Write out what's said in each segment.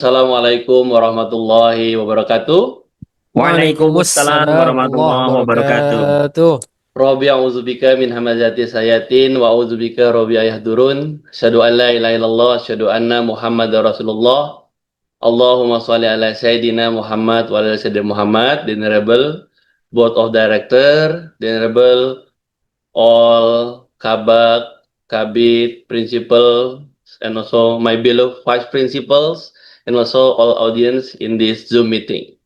Assalamualaikum warahmatullahi wabarakatuh. Waalaikumsalam Waalaikumsalam warahmatullahi warahmatullahi wabarakatuh. wabarakatuh. Rabbi a'udzubika min hamazati sayatin wa a'udzubika rabbi ayahdurun. Asyhadu an la ilaha illallah, asyhadu anna Muhammadar Rasulullah. Allahumma shalli ala Sayyidina Muhammad wa ala Sayyidina Muhammad, the Honorable Board of Director, the Honorable all Kabak, Kabit, Principal, and also my beloved Vice Principals, and also all audience in this Zoom meeting.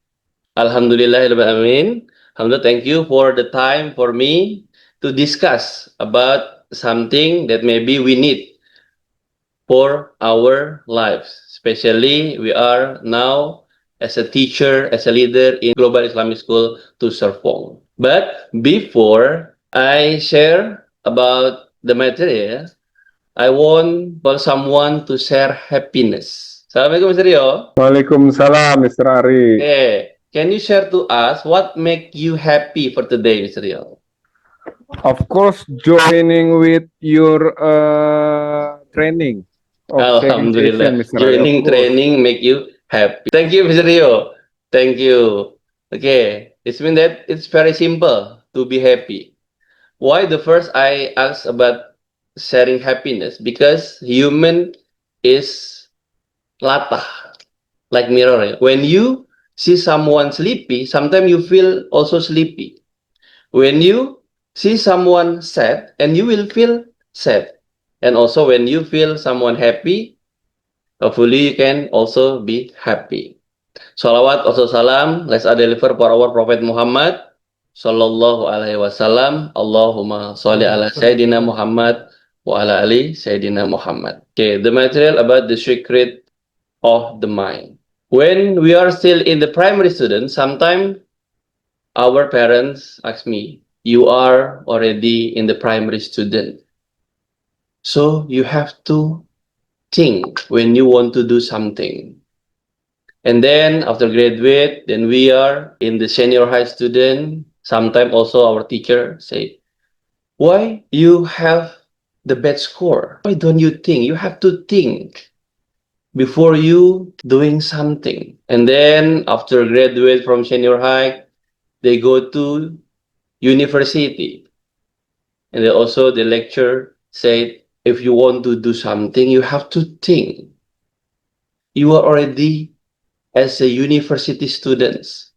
Alhamdulillahirrahmanirrahim. Alhamdulillah, thank you for the time for me to discuss about something that maybe we need for our lives. Especially we are now as a teacher, as a leader in Global Islamic School to Serpong. But before I share about the material, I want for someone to share happiness. Assalamualaikum Mas Rio. Waalaikumsalam, Mr. Ari. Can you share to us what make you happy for today, Mr. Rio? Of course, joining with your training of segmentation, Alhamdulillah, Mr. Ari. joining training make you happy. Thank you, Mr. Rio. Thank you. Okay, it means that it's very simple to be happy. Why the first I asked about sharing happiness? Because human is latah, like mirror. When you see someone sleepy, sometimes you feel also sleepy. When you see someone sad, and you will feel sad. And also when you feel someone happy, hopefully you can also be happy. Salawat also salam, let's deliver for our Prophet Muhammad Sallallahu Alaihi Wasallam. Allahumma sholli ala Sayyidina Muhammad wa ala ali Sayyidina Muhammad. Okay, the material about the secret of the mind. When we are still in the primary student, sometimes our parents ask me, you are already in the primary student. So you have to think when you want to do something. And then after graduate, then we are in the senior high student. Sometimes also our teacher say, why you have the bad score? Why don't you think? You have to think before you doing something. And then after graduate from senior high, they go to university. And then also the lecturer said, if you want to do something, you have to think. You are already as a university students.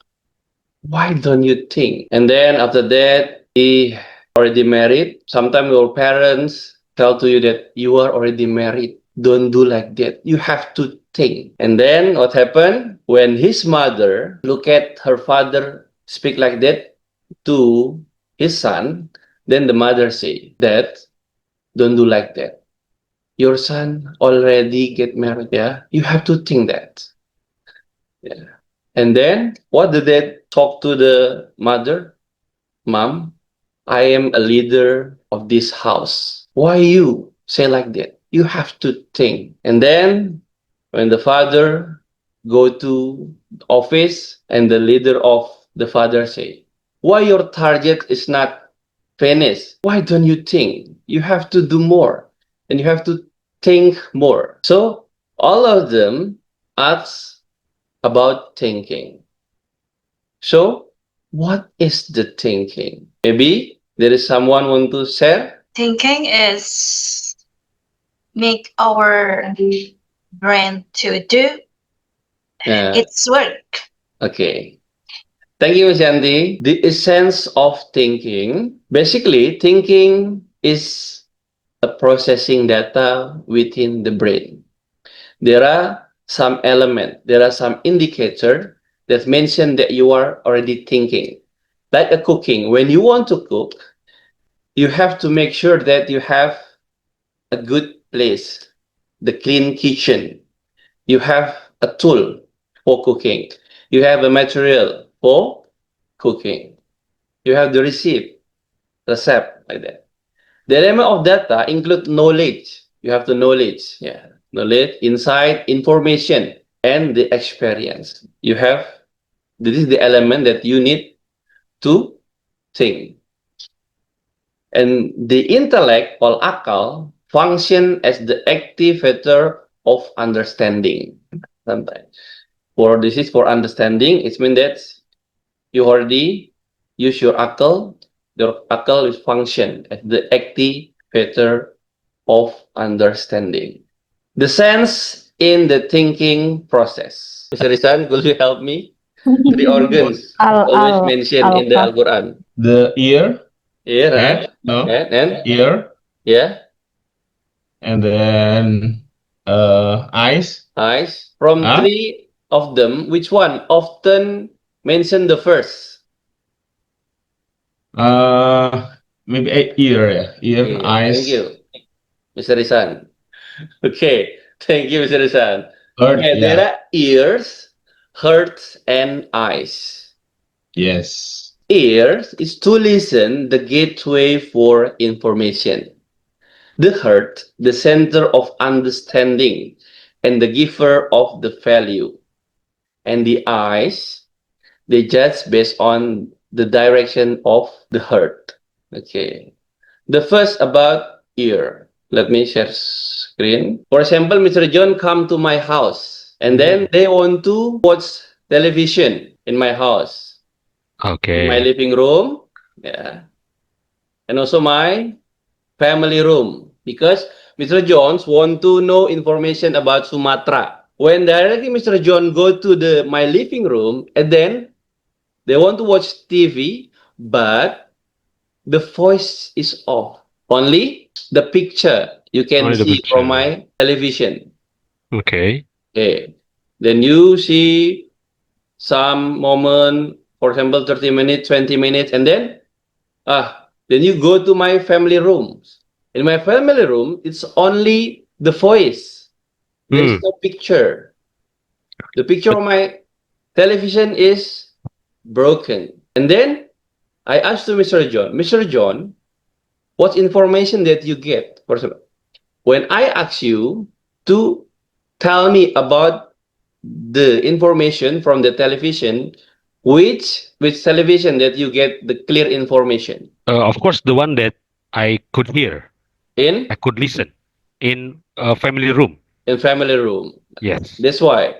Why don't you think? And then after that, he already married. Sometimes your parents tell to you that you are already married. Don't do like that. You have to think. And then what happened? When his mother look at her father speak like that to his son, then the mother say, Dad, don't do like that. Your son already get married, yeah? You have to think that. Yeah. And then what did they talk to the mother? Mom, I am a leader of this house. Why you say like that? You have to think. And then when the father go to office and the leader of the father say, why your target is not finished? Why don't you think? You have to do more and you have to think more. So all of them ask about thinking. So, what is the thinking? Maybe there is someone want to share? Thinking is make our brain to do its work. Okay. Thank you, Ms. Yanti. The essence of thinking, basically, thinking is a processing data within the brain. There are some element, there are some indicator that mention that you are already thinking. Like a cooking, when you want to cook, you have to make sure that you have a good place, the clean kitchen. You have a tool for cooking. You have a material for cooking. You have the recipe, like that. The element of data include knowledge. You have the knowledge, knowledge, insight, information, and the experience. You have, this is the element that you need to think. And the intellect or akal function as the activator of understanding. sometimes. For this is for understanding. It means that you already use your akal. Your akal is function as the activator of understanding. The sense in the thinking process. Mr. Rizan, could you help me? The organs always mentioned in the Al-Quran. The ear, Ear, head, no, and ear, yeah, and then eyes. eyes. From Huh? three of them, which one often mention the first? Maybe ear, yeah. Ear, Okay, eyes, thank you, Mr. Rizan. Okay, thank you, Mr. Rizan. heart, Okay, there yeah. are ears, hearts, and eyes. Yes. Ears is to listen, the gateway for information. The heart, the center of understanding, and the giver of the value. And the eyes, they judge based on the direction of the heart. Okay. The first about ear. Let me share screen. For example, Mr. John come to my house and then they want to watch television in my house. Okay. My living room, yeah, and also my family room because Mr. Jones want to know information about Sumatra. When directly Mr. John go to my living room and then they want to watch TV, but the voice is off. Only the picture you can Only the see from picture. my television. Okay. Okay. Then you see some moment, for example, 30 minutes, 20 minutes, and then then you go to my family rooms. In my family room, it's only the voice. There is no picture. The picture of my television is broken. And then I asked to Mr. John, what information that you get? For example, when I ask you to tell me about the information from the television, which television that you get the clear information Of course, the one that I could hear, in I could listen in a family room. family room. Yes. That's why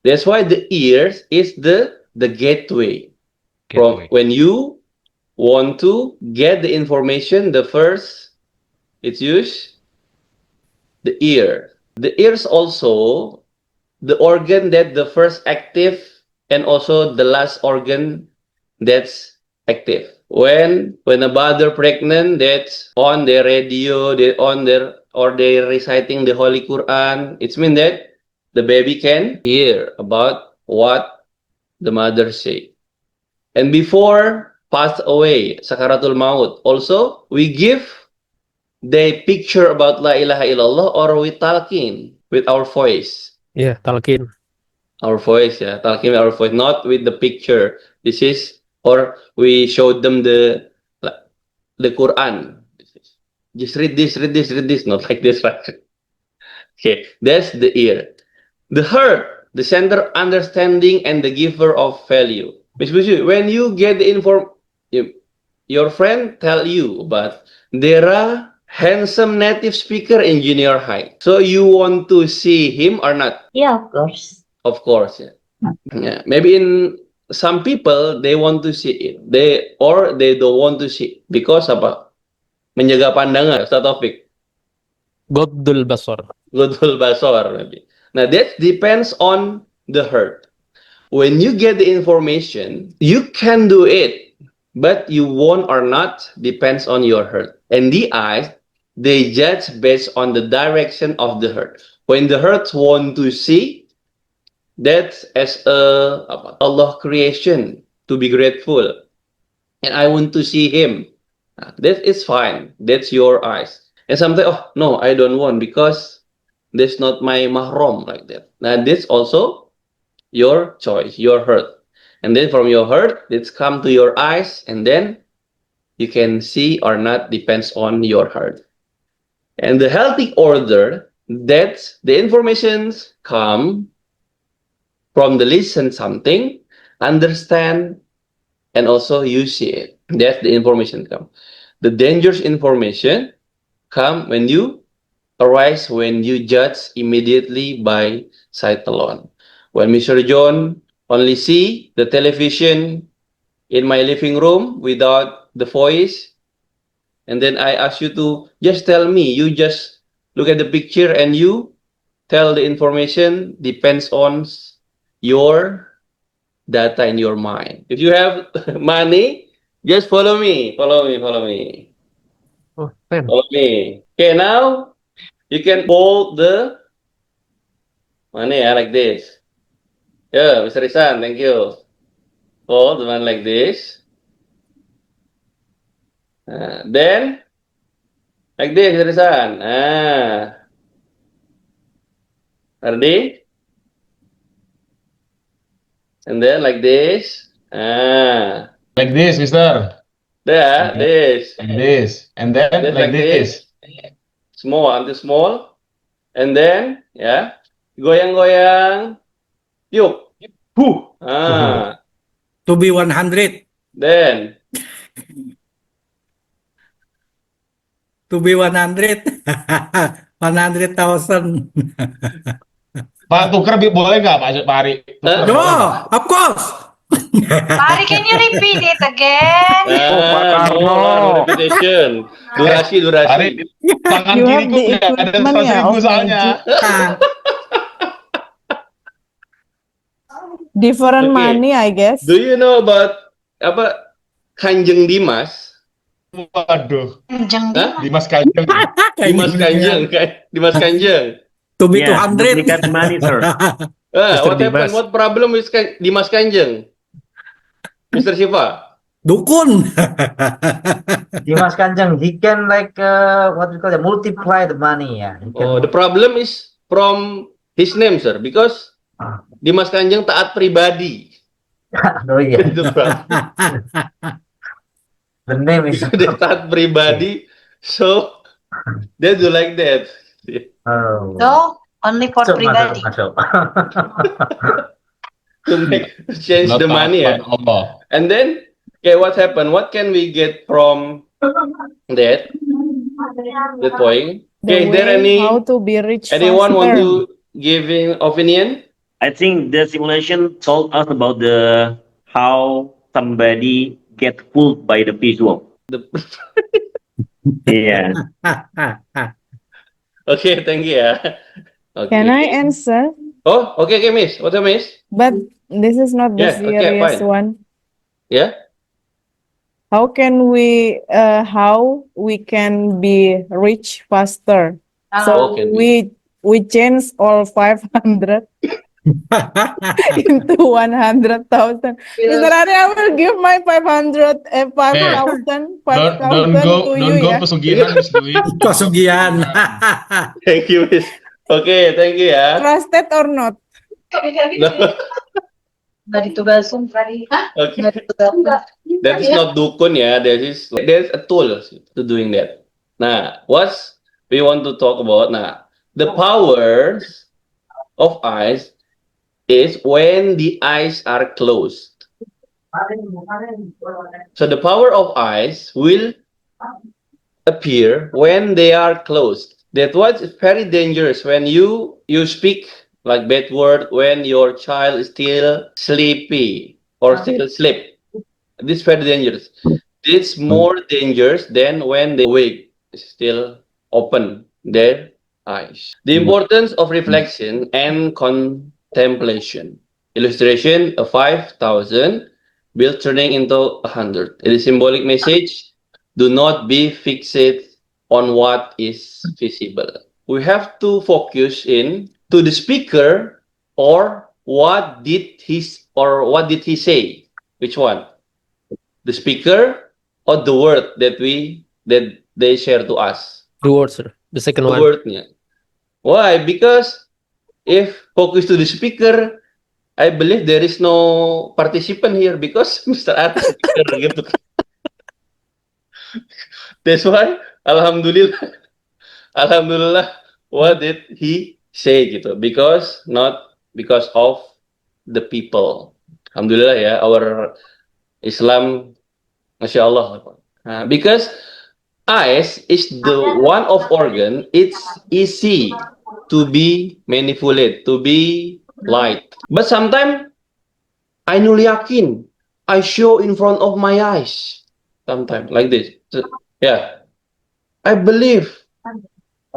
the ears is the gateway. From Gateway. when you want to get the information, the first it's used the ear. The ears also the organ that the first active and also the last organ that's active. When a mother pregnant, that's on their radio, they on their or they reciting the Holy Quran. It's mean that the baby can hear about what the mother say. And before pass away, sakaratul maut, also we give the picture about La ilaha illallah or we talking with our voice. Yeah, talqin. Our voice, yeah, talking with our voice, not with the picture. This is, or we showed them the Quran. Just read this, read this, read this, not like this, right? Okay, that's the ear. The heart, the center understanding and the giver of value. Which when you get the your friend tell you, but there are handsome native speaker in junior high. So you want to see him or not? Yeah, of course. Of course, yeah. Yeah. Maybe in some people they want to see it. They don't want to see because apa? Menjaga pandangan, Ustaz Taufik. Goddul basar. Godul basor maybe. Now that depends on the heart. When you get the information, you can do it, but you won't or not depends on your heart. And the eyes, they judge based on the direction of the heart. When the heart want to see, that's as Allah creation to be grateful, and I want to see Him. That is fine. That's your eyes. And sometimes, oh no, I don't want because that's not my mahram like that. Now that's also your choice, your heart, and then from your heart, it's come to your eyes, and then you can see or not depends on your heart. And the healthy order that the informations come from the listen something, understand, and also you see it. That's the information come. The dangerous information come when you arise when you judge immediately by sight alone. When Mr. John only see the television in my living room without the voice, and then I ask you to just tell me, you just look at the picture and you tell the information depends on your data in your mind. If you have money, just follow me, follow me, follow me, Oh, pen. follow me. Okay, now you can hold the money like this. Yeah, Mr. Isan, thank you. Hold the one like this. Then like this, Mr. Isan. Ready? And then like this. Like this, Mister. There, this. Like this. And then Then like this. Small, until small. And then, ya, goyang-goyang. Yuk. To be 100. Then, To be 100. 100,000. Pak tuker boleh nggak Pak Ari? Tuker No, boleh nggak? of course. Pari, can you repeat it again? Pak Karno. no repetition. Durasi. Ari, tangan You have kiriku the nggak ada equipment 100.000 ya of soalnya. Nah, different Okay. money, I guess. Do you know about apa Kanjeng Dimas? Waduh, Kanjeng Hah? Dimas Kanjeng. Dimas Kanjeng, Dimas Kanjeng. To be Yeah, 200. duplicate money, sir. Mr. What happened? Dimas. What problem with Dimas Kanjeng? Mr. Shiva? Dukun. Dimas Kanjeng, he can like what we call it, multiply the money. Yeah. He can Oh, the problem is from his name, sir, because Dimas Kanjeng taat pribadi. oh yeah. Itu problem. The name is Dia taat pribadi, so they do like that. oh. So, only for Masuk, pribadi. masuk. To change the money, ya. Allah. And then, okay, what happened? What can we get from that? That point. Okay, The is there way how to be rich anyone want faster. to give an opinion? I think the simulation told us about the how somebody get fooled by the visual. The- Yeah. Okay, thank you, ya. Okay. Can I answer? Oh, okay, Miss. What's up, Miss? But this is not the Yeah, okay, serious fine. one. Yeah. How can we can be rich faster? Oh, So can we change all 500 into 100,000. Mr. Ari, I will give my 500, 5,000 Don't go to you, go ya. pesugihan, Miss Dwi. Pesugihan. Thank you, Miss. Okay, thank you, ya. Trusted or not? Nggak ditugasin, Pari. Okay. Nggak ditugasin. That is not dukun, ya. There's a tool to doing that. Nah, what's we want to talk about? Nah, the powers of eyes is when the eyes are closed. So the power of eyes will appear when they are closed. That was very dangerous when you speak like bad word when your child is still sleepy or still asleep. This is very dangerous. It's more dangerous than when they wake, still open their eyes. The importance of reflection and contemplation. Illustration: a 5,000 bill turning into 100. It is symbolic message. Do not be fixated on what is visible. We have to focus in to the speaker or what did he say? Which one? The speaker or the word that they share to us? The word, sir. The second The one. wordnya. Why? Because if focus to the speaker, I believe there is no participant here because Mr. Art is speaker gitu. That's why, Alhamdulillah, what did he say gitu? Not because of the people. Alhamdulillah, ya, our Islam, Masya Allah. Because eyes is the one of organ. It's easy to be manipulated, to be light. But sometimes I yakin. I show in front of my eyes. Sometimes like this. Yeah. I believe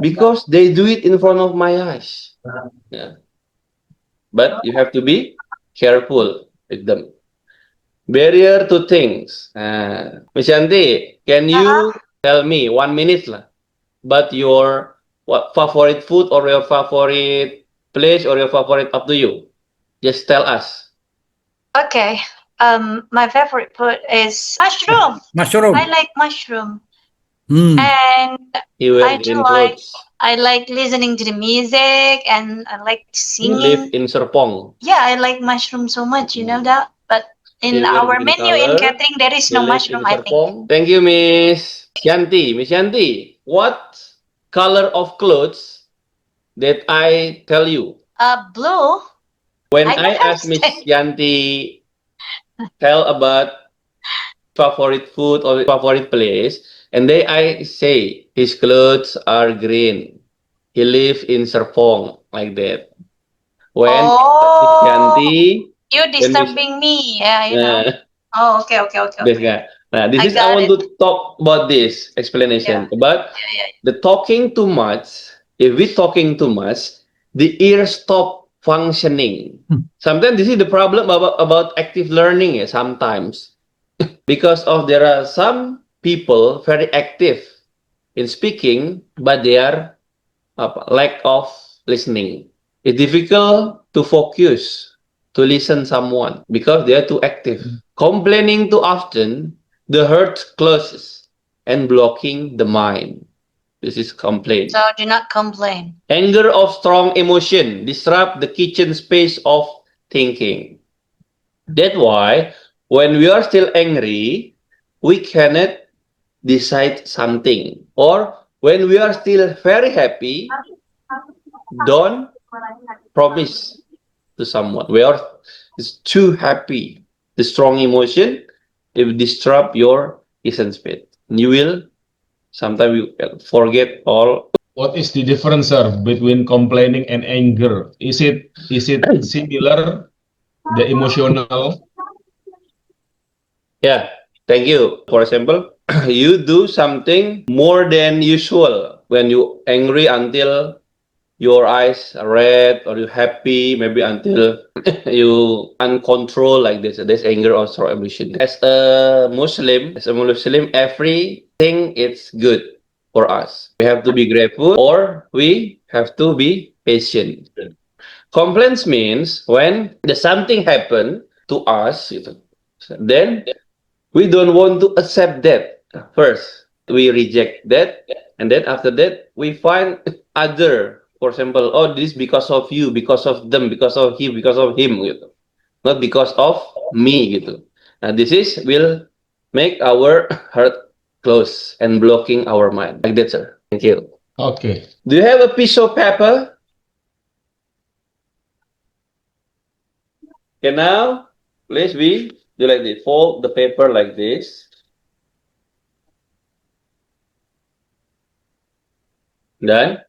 because they do it in front of my eyes. Yeah. But you have to be careful with them. Barrier to things. Miss Yanti, can you tell me 1 minute lah? But your what favorite food or your favorite place or your favorite up to you? Just tell us. Okay. My favorite food is mushroom. Mushroom. I like mushroom. Hmm. And You wear I do green like clothes. I like listening to the music and I like You live singing. in Serpong. Yeah, I like mushroom so much, you know that. But in You wear our green menu in color. catering, there is You no live in mushroom, I think. Serpong. Thank you, Miss Yanti. Miss Yanti, what color of clothes that I tell you? Blue. When I I don't ask Miss understand. Yanti tell about favorite food or favorite place, and then I say his clothes are green. He lives in Serpong, like that. When Miss Oh, Yanti, you when Miss disturbing me. Yeah, you know. uh, Oh, okay, okay, okay, this okay. guy. Nah, this I is I got want it. to talk about this explanation. Yeah, But yeah, yeah. the talking too much, if we talking too much, the ear stop functioning. Sometimes this is the problem about active learning. Sometimes because of there are some people very active in speaking, but they are lack of listening. It's difficult to focus to listen someone because they are too active. Complaining too often, the heart closes and blocking the mind. This is complaint. So do not complain. Anger of strong emotion disrupt the kitchen space of thinking. That's why when we are still angry, we cannot decide something. Or when we are still very happy, don't promise to someone. We are it's too happy. The strong emotion, it will disrupt your essence speed. You will sometimes you forget all. What is the difference, sir, between complaining and anger? Is it similar, the emotional? Yeah, thank you. For example, you do something more than usual when you angry until your eyes are red or you happy maybe until you uncontrolled like this. There's anger or strong emotion. As a Muslim, everything is good for us. We have to be grateful or we have to be patient. Complaints means when the something happen to us, then we don't want to accept that. First, we reject that, and then after that, we find other. For example, oh, this because of you, because of them, because of he, because of him, gitu. Not because of me, gitu. Now, this is will make our heart close and blocking our mind. Like that, sir. Thank you. Okay. Do you have a piece of paper? Okay, now, please we do like this. Fold the paper like this. Done?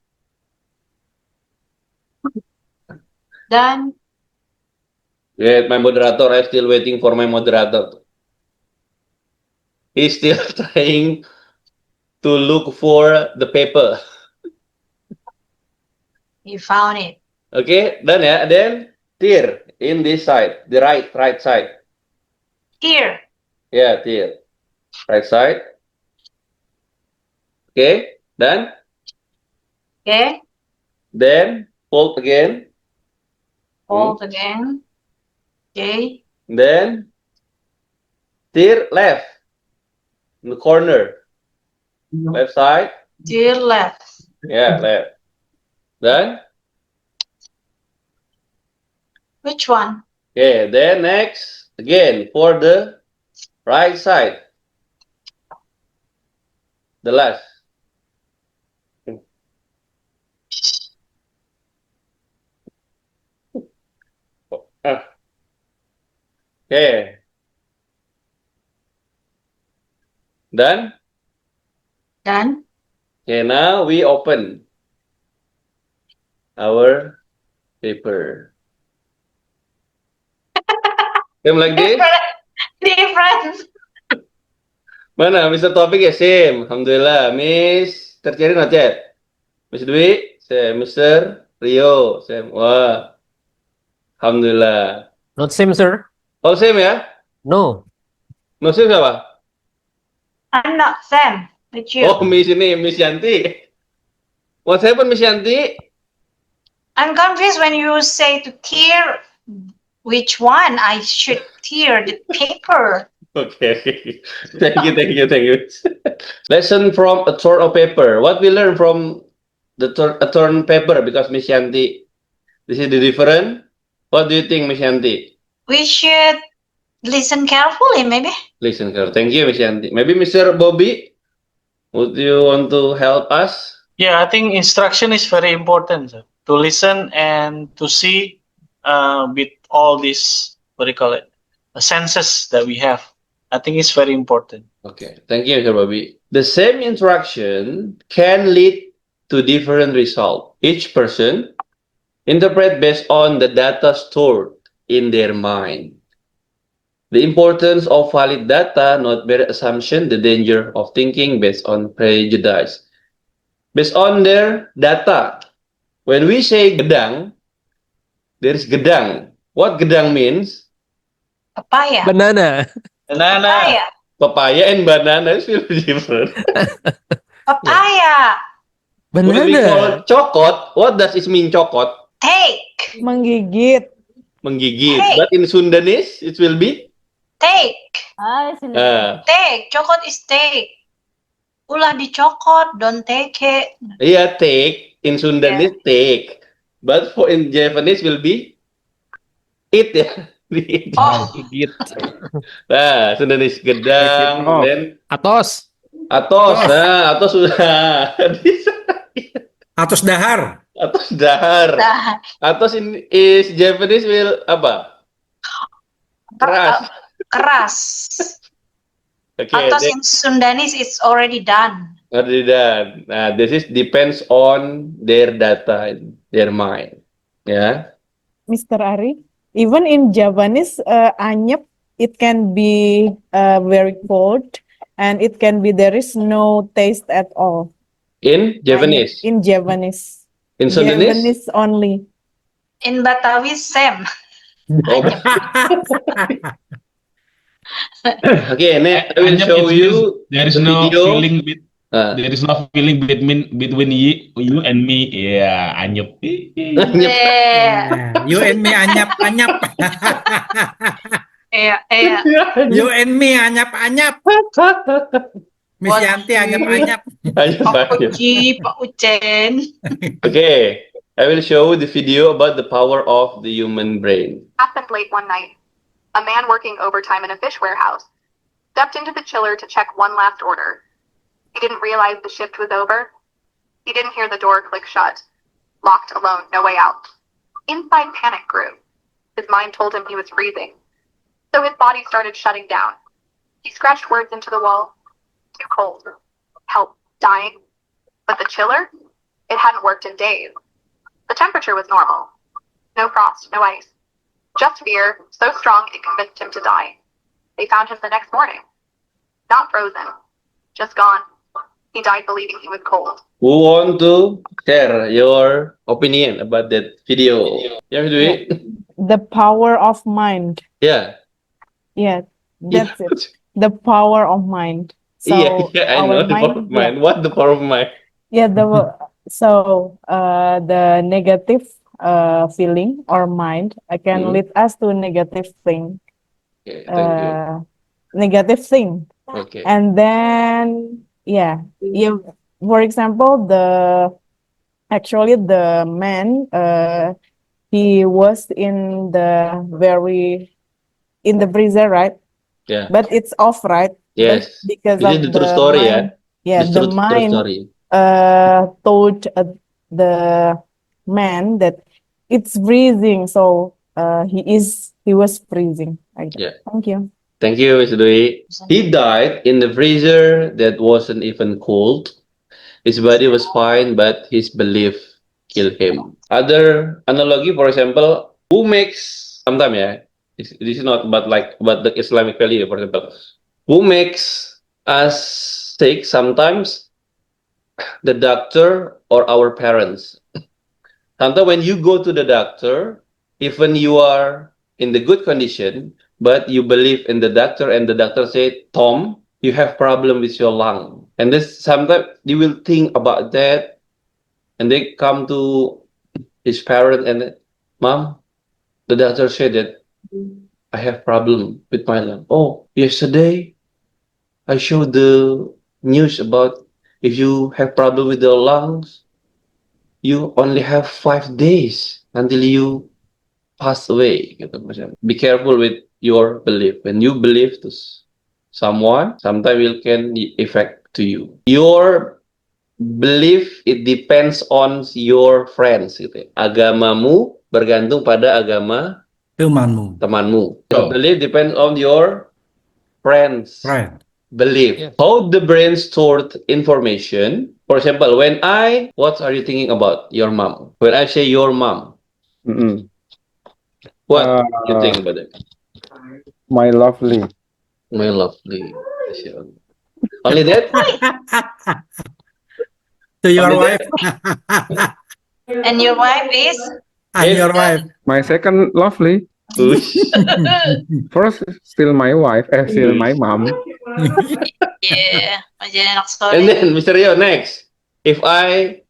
Done. Yeah, my moderator. I'm still waiting for my moderator. He's still trying to look for the paper. You found it. Okay, done ya. Then tear in this side, the right side. Here. Yeah, tear. Right side. Okay, done. Okay. Then fold again. Fold again. Okay. Then tear left in the corner. Left side. To your left. Yeah, left. Done. Which one? Okay, then next again for the right side. The last. Okay. Done. Done. Okay, now we open our paper. Same like this? Different. Mana Mr. Topik ya? Same. Alhamdulillah. Miss Terceri not yet. Miss Dwi, same. Mr. Rio, same. Wah. Alhamdulillah. Not same, sir. Oh, same ya? No. No same siapa? I'm not Sam. With you. Oh, Miss ini, Miss Yanti. What happened, Miss Yanti? I'm confused when you say to tear. Which one I should tear the paper? Okay. Thank you. Lesson from a torn of paper. What we learn from a torn paper? Because Miss Yanti, this is the different. What do you think, Miss Yanti? We should listen carefully, maybe. Listen, girl. Thank you, Miss Yanti. Maybe Mr. Bobby, would you want to help us? Yeah, I think instruction is very important, sir. To listen and to see with all these, what do you call it, the senses that we have. I think it's very important. Okay, thank you, Mr. Bobby. The same interaction can lead to different result. Each person interpret based on the data stored in their mind. The importance of valid data, not bare assumption, the danger of thinking based on prejudice. Based on their data. When we say gedang, there is gedang. What gedang means? Papaya. Banana. Banana. Papaya. Papaya and banana is really different. Papaya. When we Banana. call cokot, what does it mean cokot? Take. Menggigit. Menggigit. Hey. But in Sundanese, it will be Take. take. Cokot is take. Ulah dicokot, don't take it. Yeah, take. In Sundanese, take. But for in Japanese will be eat ya. Eat. Oh, Gigit. Nah, Sundanese gedang, Oh. then Atos. atos. Nah, atos sudah. Atos dahar. Atos dahar. dah. Atos in is Japanese will apa? Keras. Keras. Okay, Atos then in Sundanese it's already done. already done. Nah, this is depends on their data, their mind. Yeah. Mr. Ari, even in Japanese, anyep, it can be very cold, and it can be there is no taste at all. In Japanese. Anyep, in Japanese. In Sundanese. Japanese only. In Batawi same. Oh, okay, next I will Anyep, show it means you there is the no video. feeling there is no feeling between you and me. Yeah, anyep. Yeah. You and me anyap-anyap. Yeah. You and me anyap-anyap. Miss What? Yanti anyap-anyap. Pak Uci, Pak Ucen. Okay, I will show the video about the power of the human brain. Happened late one night. A man working overtime in a fish warehouse stepped into the chiller to check one last order. He didn't realize the shift was over. He didn't hear the door click shut. Locked alone, no way out. Inside panic grew. His mind told him he was freezing. So his body started shutting down. He scratched words into the wall. Too cold. Help. Dying. But the chiller? It hadn't worked in days. The temperature was normal. No frost, no ice. Just fear, so strong it convinced him to die. They found him the next morning. Not frozen. Just gone. He died believing he was cold. Who want to share your opinion about that video? Yeah, do it. The power of mind. Yeah. Yeah, that's it. The power of mind. So Yeah, I know our the power of mind. What the power of mind? Yeah, the negative feeling or mind can Mhm. lead us to negative thing. Okay, thank you. Negative thing. Okay. And then for example, actually the man he was in the freezer, right? Yeah. But it's off, right? Yes. But because This of is the true story, mind, yeah. the True mind story. told the man that it's freezing, so he was freezing. Like that. Yeah. Thank you. Thank you, Mr. Dwi. He died in the freezer that wasn't even cold. His body was fine, but his belief killed him. Other analogy, for example, who makes sometimes, yeah, this is not about the Islamic value, for example, who makes us sick sometimes, the doctor or our parents. Sometimes when you go to the doctor, even you are in the good condition, but you believe in the doctor and the doctor said, Tom, you have problem with your lung. And this sometimes you will think about that and they come to his parent and, Mom, the doctor said that I have problem with my lung. Oh, yesterday I showed the news about if you have problem with the lungs, you only have 5 days until you pass away. Gitu, macam. Be careful with your belief. When you believe to someone, sometimes it can affect to you. Your belief, it depends on your friends. Gitu. Agamamu bergantung pada agama temanmu. Your belief depends on your friends. Belief. How the brain stored information. For example, what are you thinking about your mom? When I say your mom, what you think about it? My lovely. My lovely. Only that? To your wife. And your wife is? Your wife. My second lovely. First, still my wife. Still my mom. Yeah, jadi anak soleh. And then, Mr. Rio, next. If I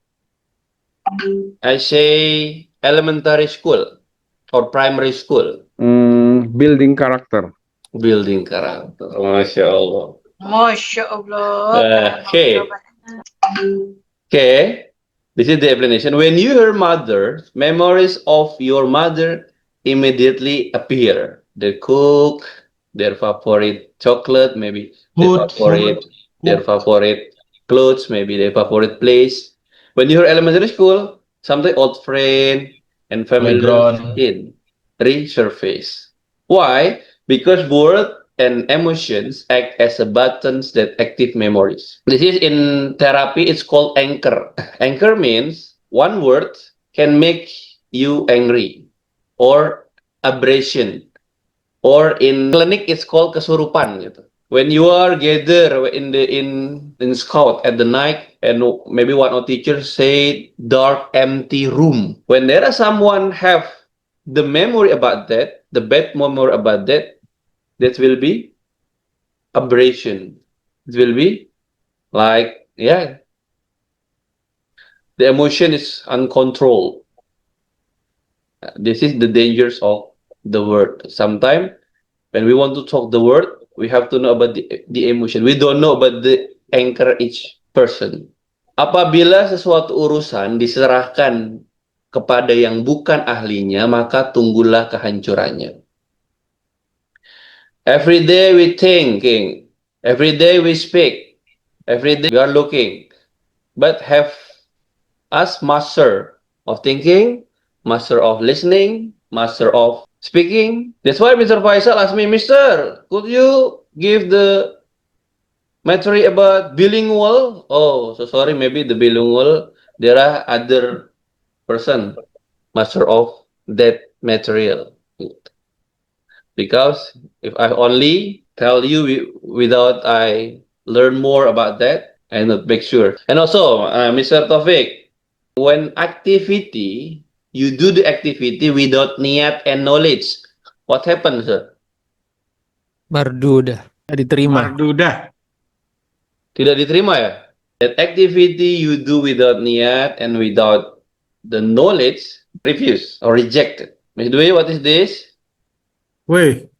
say elementary school or primary school. Building character. Building character. Masya Allah. Masya Allah. Okay. This is the explanation. When you hear mother, memories of your mother immediately appear. The cook, their favorite chocolate, maybe their favorite clothes, maybe their favorite place. When you hear elementary school, something old friend and family in resurface. Why? Because words and emotions act as a buttons that active memories. This is in therapy, it's called anchor. Anchor means one word can make you angry or abrasion. Or in clinic, it's called kesurupan. Gitu. When you are gather in scout at the night, and maybe one of teachers say dark, empty room. When there is someone have the memory about that, the bad memory about that, that will be abrasion. It will be like, yeah, the emotion is uncontrolled. This is the dangers of the word. Sometimes when we want to talk the word, we have to know about the emotion. We don't know about the anchor each person. Apabila sesuatu urusan diserahkan kepada yang bukan ahlinya, maka tunggulah kehancurannya. Every day we thinking, every day we speak, every day we are looking, but have us master of thinking, master of listening, master of speaking. That's why Mr. Faisal asked me, Mister, could you give the material about bilingual? Oh, so sorry, maybe the bilingual, there are other person, master of that material. Because if I only tell you without I learn more about that, I not make sure. And also, Mr. Taufik, when activity, you do the activity without niat and knowledge, what happens, sir? Marduda. Diterima. Tidak diterima ya? That activity you do without niat and without the knowledge, refuse or rejected. Ms. Dwi, what is this? Kue.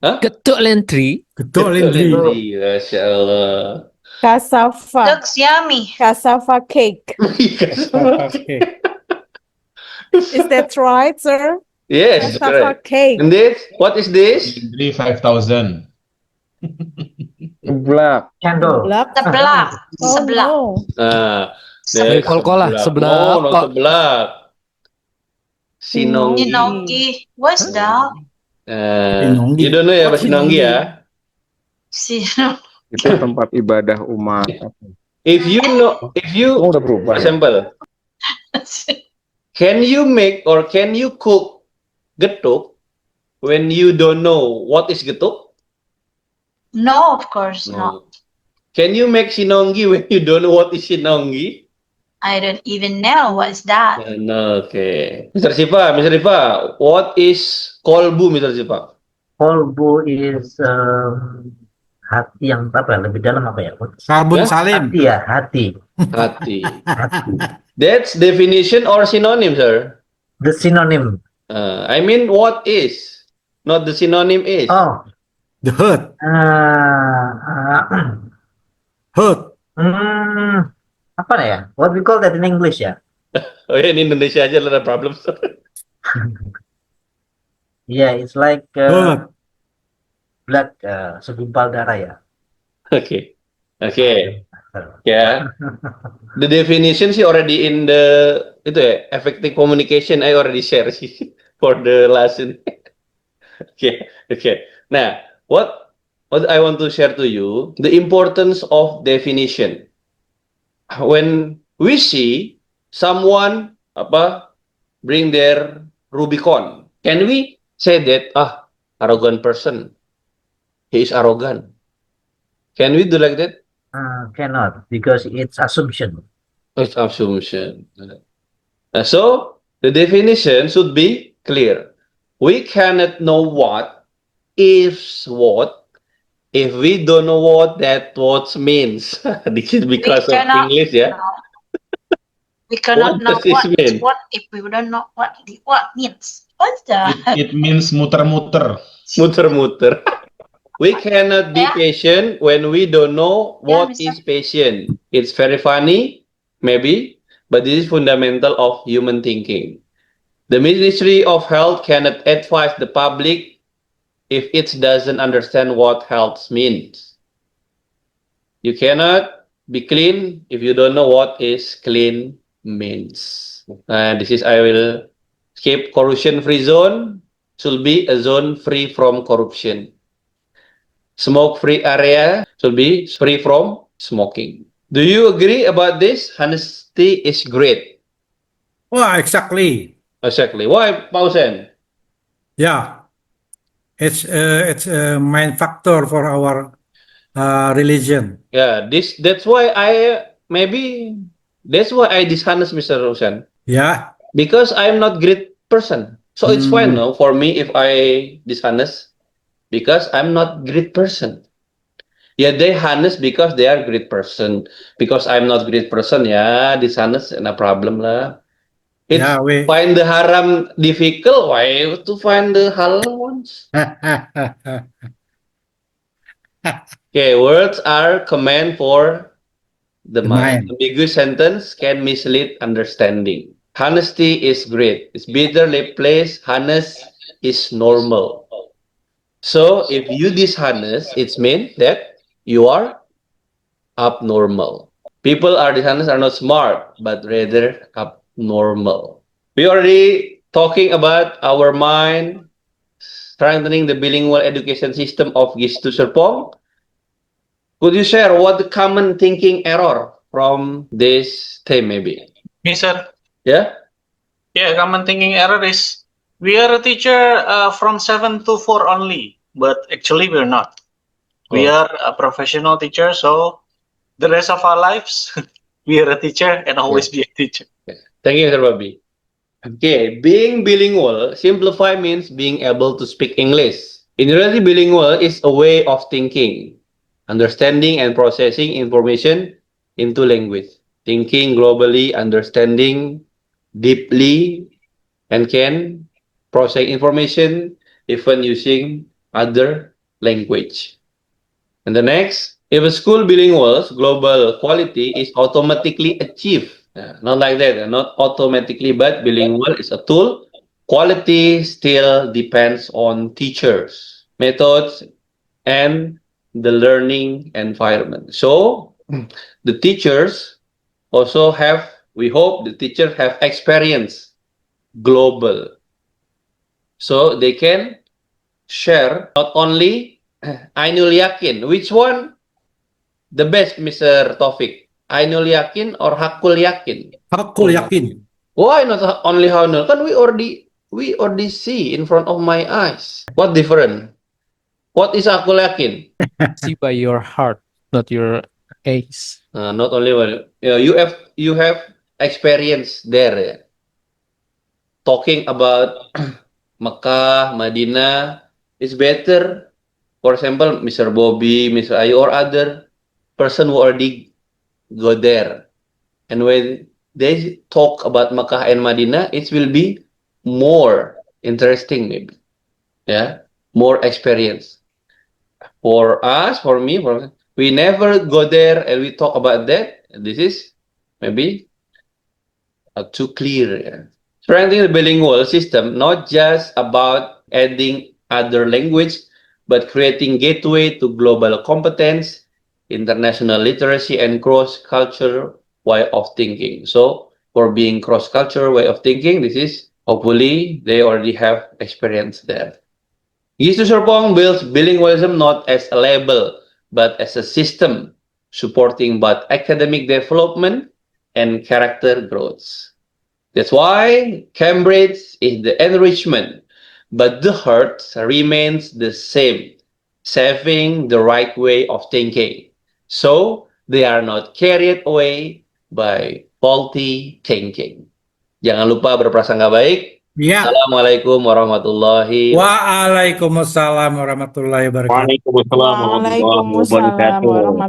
Huh? Ketuk lentri. Masya Allah. Cassava. Looks yummy. Cassava cake. Is that right, sir? Yes, Cassava correct. cake. And this, what is this? 5,000. Black. Sebelah. Oh, Sebelah. That's Kol-kolah, sebelah. No, not sebelah. Sinonggi. Sinonggi. What's that? Sinonggi. You don't know ya, What Pak Sinonggi ya? See, Itu tempat ibadah umat. If you know, if you, Oh, udah berubah ya? example, can you make or can you cook getuk when you don't know what is getuk? no, of course not. Can you make sinonggi when you don't know what is sinonggi? I don't even know what's that. No, okay. Mr. Sipa, what is kolbu, Mr. Sipa? Kolbu is hati yang apa ya, lebih dalam apa ya? Karbon Ya? Salim. Hati ya, hati. Hati. Hati. That's definition or synonym, sir? The synonym. I mean, what is? Not the synonym is. Oh, The hurt. Hurt. Apa ya? What we call that in English ya? Oh ya, in Indonesia aja ada problem. Yeah, it's like Hurt. blood, segumpal darah ya. Okay. Okay. Yeah. The definition sih already in the itu ya, effective communication I already share sih for the lesson. Okay. Okay. Nah, what I want to share to you, the importance of definition. When we see someone bring their Rubicon, can we say that arrogant person, he is arrogant? Can we do like that? Cannot, because it's assumption. It's assumption. So the definition should be clear. We cannot know what is what if we don't know what that what means. This is because of cannot English, yeah. know. We cannot What know does this what is mean? what if we don't know what means. What's the It means muter-muter. Muter-muter. We cannot be Yeah. patient when we don't know Yeah, what Mr. is patient. It's very funny, maybe, but this is fundamental of human thinking. The Ministry of Health cannot advise the public if it doesn't understand what health means. You cannot be clean if you don't know what is clean means. This is, I will skip corruption-free zone. Should be a zone free from corruption. Smoke-free area should be free from smoking. Do you agree about this? Honesty is great. Oh, exactly. Exactly. Why, Pausen? Yeah. It's a main factor for our religion. Yeah, that's why that's why I dishonest, Mr. Rosen. Yeah. Because I'm not great person. So it's fine, no, for me if I dishonest. Because I'm not great person. Yeah, they honest because they are great person. Because I'm not great person, yeah, dishonest, no problem lah. It's Yeah, we. find the haram difficult. Why to find the halal ones? Okay, words are command for the mind. Ambiguous sentence can mislead understanding. Honesty is great. It's bitterly placed. Honest is normal. So if you dishonest, it's mean that you are abnormal. People are dishonest are not smart, but rather abnormal. We already talking about our mind, strengthening the bilingual education system of Gistu Serpong. Could you share what the common thinking error from this theme maybe? Me, sir. Yeah? Yeah, common thinking error is we are a teacher from 7 to 4 only, but actually we're not. We are a professional teacher, so the rest of our lives, we are a teacher and always be a teacher. Thank you, Mr. Bobby. Okay, being bilingual, simplify means being able to speak English. In reality, bilingual is a way of thinking, understanding and processing information into language. Thinking globally, understanding deeply, and can process information even using other language. And the next, if a school bilingual, global quality is automatically achieved. Not like that, not automatically, but bilingual is a tool. Quality still depends on teachers, methods, and the learning environment. So the teachers also have, we hope the teachers have experience global. So they can share not only Ainul Yakin. Which one the best, Mr. Taufik? Ainul Yakin or Hakul Yakin? Hakul yakin. Why not only Ainul? Kan we already see in front of my eyes. What different? What is Hakul Yakin? See by your heart, not your eyes. Not only one. You have experience there. Ya. Talking about Mekah, Madinah is better. For example, Mr. Bobby, Mr. Ayu, or other person who already go there. And when they talk about Mekah and Madinah, it will be more interesting, maybe. Yeah, more experience. For us, for me, we never go there and we talk about that. This is maybe too clear. Yeah. Strengthening the bilingual system, not just about adding other language, but creating gateway to global competence, international literacy, and cross-cultural way of thinking. So, for being cross-cultural way of thinking, this is hopefully they already have experience there. Gistu Serpong builds bilingualism not as a label, but as a system supporting both academic development and character growth. That's why Cambridge is the enrichment, but the heart remains the same, saving the right way of thinking. So they are not carried away by faulty thinking. Jangan lupa berprasangka baik. Ya. Assalamualaikum warahmatullahi wabarakatuh. Waalaikumsalam warahmatullahi wabarakatuh. Waalaikumsalam warahmatullahi Waalaikumsalam wabarakatuh. warahmatullahi